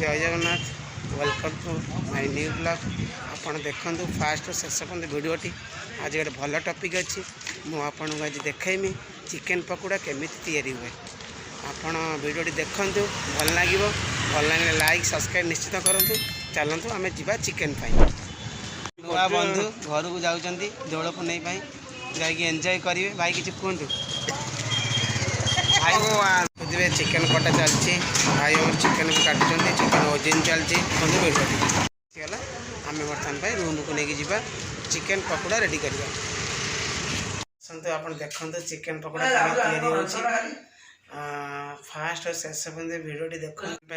जय Jagannath welcome to my new blog. आप देखु फास्ट शेष पर्यंत भिडियोटी आज गोटे भल टपिक अच्छी मुझे आज देखेमी चिकेन पकोड़ा केमी तैयारी हुए। आपण भिडियोटी देखु भल लगे लाइक सब्सक्राइब निश्चित करूँ। चलतु आम जा चिकेन बुआ बंधु घर को जाऊँगी दोल पुनई जाकि एंजॉय करेंगे। भाई किसी कहतु भाई बुझे चिकेन कटा चलती भाई और चिकेन को काटुंट चिकेन ओजन चलती गला आम बर्तमान रूम को लेकिन जीवा चिकेन पकोड़ा रेडी करवा। आप देखते चिकेन पकोड़ा या फास्ट और शेष पर्यटन भिडियोटी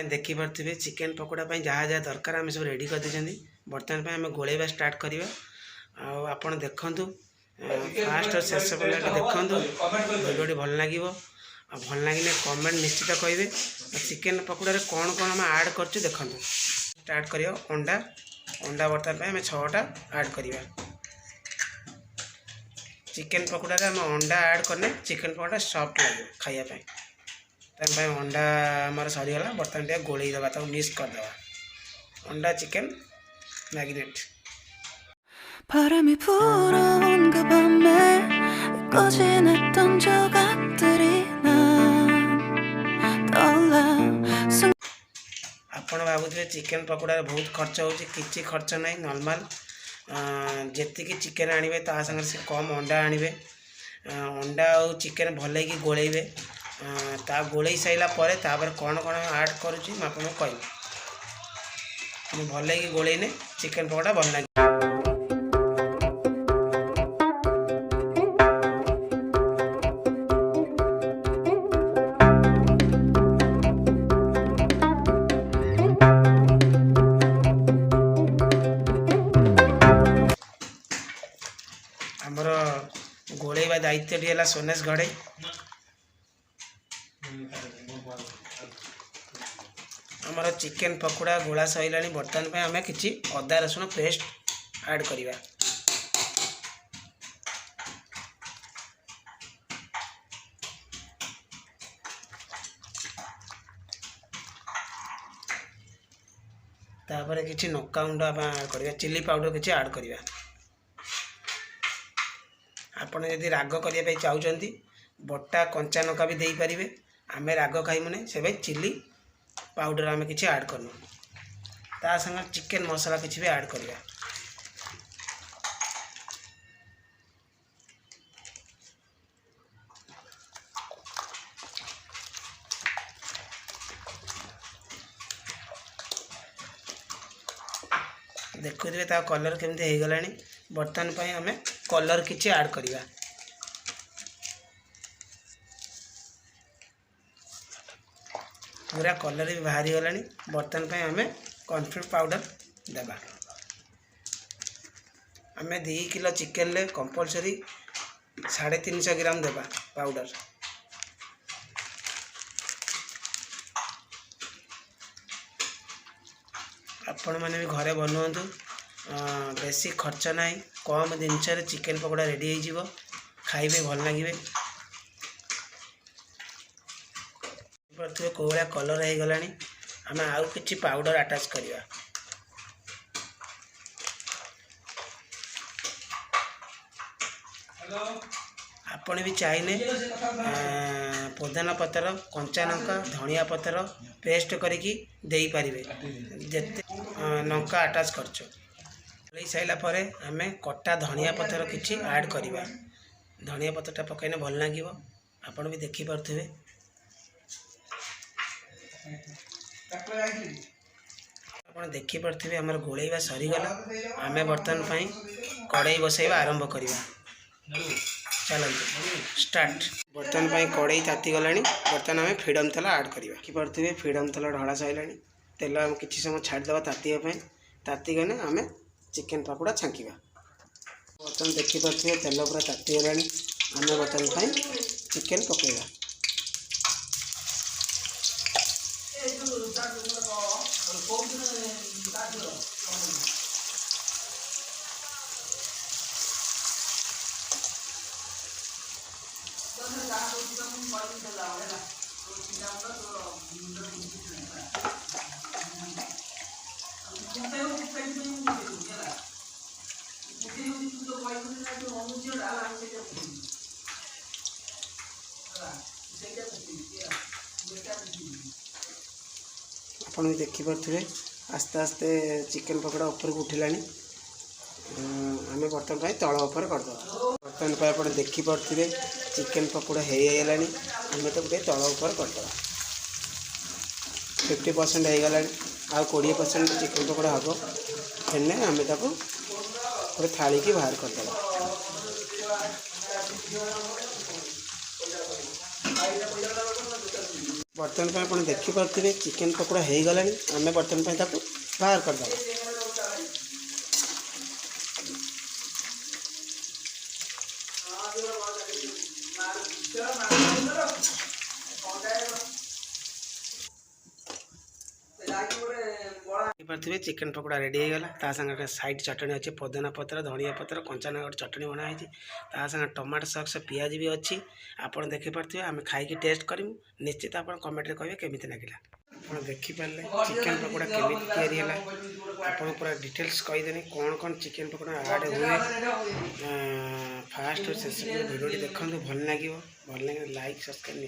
देखिपे चिकेन पकोड़ा जहाँ जहाँ दरकार आम सब रेडी कर दे। बर्तमान आम गोलेवा स्टार्ट करवा। आप देखु फास्ट और शेष पर्यटन देखु भिडियोटी भल लगे। भल लगे कमेंट निश्चित कहे चिकेन पकोड़ा कौन कौन आम ऐड कर देखो। स्टार्ट कर अंडा अंडा बर्तमान आम 6टा ऐड करवा। चिकेन पकोड़ा आम अंडा ऐड करने चिकेन पकोड़ा सॉफ्ट लगे खायापी। तब अंडा आमर सरीगला बर्तमान टे गोल दबा तक मिक्स करदे अंडा चिकेन मैरिनेट। 바람이 불어온 그 밤에 꺼진했던 조각들이 난 떠올라. आपण भावुथे चिकेन पकोड़ा बहुत खर्च होची किछि खर्च नहीं नॉर्मल जेतिकी चिकेन आनिबे ता संगे से कम अंडा आनिबे। अंडा और चिकेन भले की गोलेबे ता गोले साइला परे तापर कौन कौन ऐड करूची मैं आपको कहबी। हम भले की गोलेने चिकेन पकोड़ा भल लगे। आमर गोलेवा दायित्वटी है सोनेश घड़े। आमर चिकेन पकोड़ा गोला सैला बर्तमान पे आम कि अदा रसुण पेस्ट ऐड करवा। तापर कि नौका गुंड ऐड करवा चिली पाउडर किसी ऐड करवा। आपड़ यदि राग करने चाहते बटा कंचा नौका भी दे पारे। आम राग खाइमुने से भाई चिली पाउडर आम कि ऐड करनु ता संग चिकेन मसला किसी भी ऐड करवा। देखुए ता कलर केमती हो गला। बर्तमान पे आम कलर किसी ऐड करवा। पूरा कलर भी बाहरी गला। बर्तमान पे आम कॉर्नफ्लोर पाउडर देबा। आम 2 किलो चिकेन ले कंपलसरी 350 ग्राम देबा पाउडर। आपण मैंने भी घरे बनातु बेसी खर्च ना कम जिनस चिकेन पकोड़ा रेडी हो खाइबे भल लगे। कौ भाया कलर हो गला आम आउ कि पाउडर अटैच करवा। आपण भी चाहिए पुदीना पतर कंचा लंका धनिया पतर पेस्ट करके दे पारे जिते लंका अटैच करचो। साइला पर आम कटा धनिया पतर किसी ऐड करवा। धनिया पतरटा पकईने भल लगे आपड़ भी देखिपे। आप देखिपे आमर गोलेवा सरीगला। आम बर्तमान कड़ाई बसैबा आरंभ करवा। चलते स्टार्ट। बर्तमान कड़ाई ताती गला। बर्तमान आम फ्रीडम तेल ऐड करवा। देखिपे फ्रीडम तेल ढला सारा तेल किसी समय छाड़देवा तातीपाई। ताती गले आम चिकेन पकोड़ा छांकिवा। बर्तमान देखिपे तेल पूरा ताती गला। आम बर्तमान चिकेन पकईवा। ଆପଣ ବି ଦେଖିପାରୁଥିବେ ଆସ୍ତେ ଆସ୍ତେ ଚିକେନ୍ ପକୋଡ଼ା ଉପରକୁ ଉଠିଲାଣି। ଆମେ ବର୍ତ୍ତମାନ ପାଇଁ ତଳ ଉପରେ କରିଦେବା। ବର୍ତ୍ତମାନ ପାଇଁ ଆପଣ ଦେଖିପାରୁଥିବେ ଚିକେନ୍ ପକୋଡ଼ା ହେଇଗଲାଣି। ଆମେ ତାକୁ ଟିକେ ତଳ ଉପରେ କରିଦେବା। 50% ହେଇଗଲାଣି, ଆଉ 20% ଚିକେନ୍ ପକୋଡ଼ା ହେବ। ହେଲେ ଆମେ ତାକୁ ଗୋଟେ ଥାଳିକି ବାହାର କରିଦେବା। ବର୍ତ୍ତମାନ ପାଇଁ ଆପଣ ଦେଖିପାରୁଥିବେ ଚିକେନ୍ ପକୋଡ଼ା ହେଇଗଲାଣି। ଆମେ ବର୍ତ୍ତମାନ ପାଇଁ ତାକୁ ବାହାର କରିଦେବା। ଦେଖିପାରୁଥିବେ ଚିକେନ୍ ପକୋଡ଼ା ରେଡ଼ି ହେଇଗଲା। ତା ସାଙ୍ଗରେ ସାଇଡ଼୍ ଚଟଣି ଅଛି, ପୋଦିନା ପତ୍ର, ଧନିଆ ପତ୍ର, କଞ୍ଚା ଲଙ୍କା ଚଟଣି ବନା ହେଇଛି। ତା ସାଙ୍ଗରେ ଟମାଟୋ ସକ୍ସ, ପିଆଜ ବି ଅଛି। ଆପଣ ଦେଖିପାରୁଥିବେ। ଆମେ ଖାଇକି ଟେଷ୍ଟ କରିବୁ। ନିଶ୍ଚିତ ଆପଣ କମେଣ୍ଟରେ କହିବେ କେମିତି ଲାଗିଲା। ଆପଣ ଦେଖିପାରିଲେ ଚିକେନ୍ ପକୋଡ଼ା କେମିତି ତିଆରି ହେଲା। ଆପଣ ପୁରା ଡିଟେଲ୍ସ କହିଦେନି କ'ଣ କ'ଣ ଚିକେନ୍ ପକୋଡ଼ା ଆଡ଼୍ ହୁଏ। ଫାଷ୍ଟରୁ ଶେଷ ଭିଡ଼ିଓଟି ଦେଖନ୍ତୁ, ଭଲ ଲାଗିବ। ଭଲ ଲାଗିଲେ ଲାଇକ୍ ସବସ୍କ୍ରାଇବ୍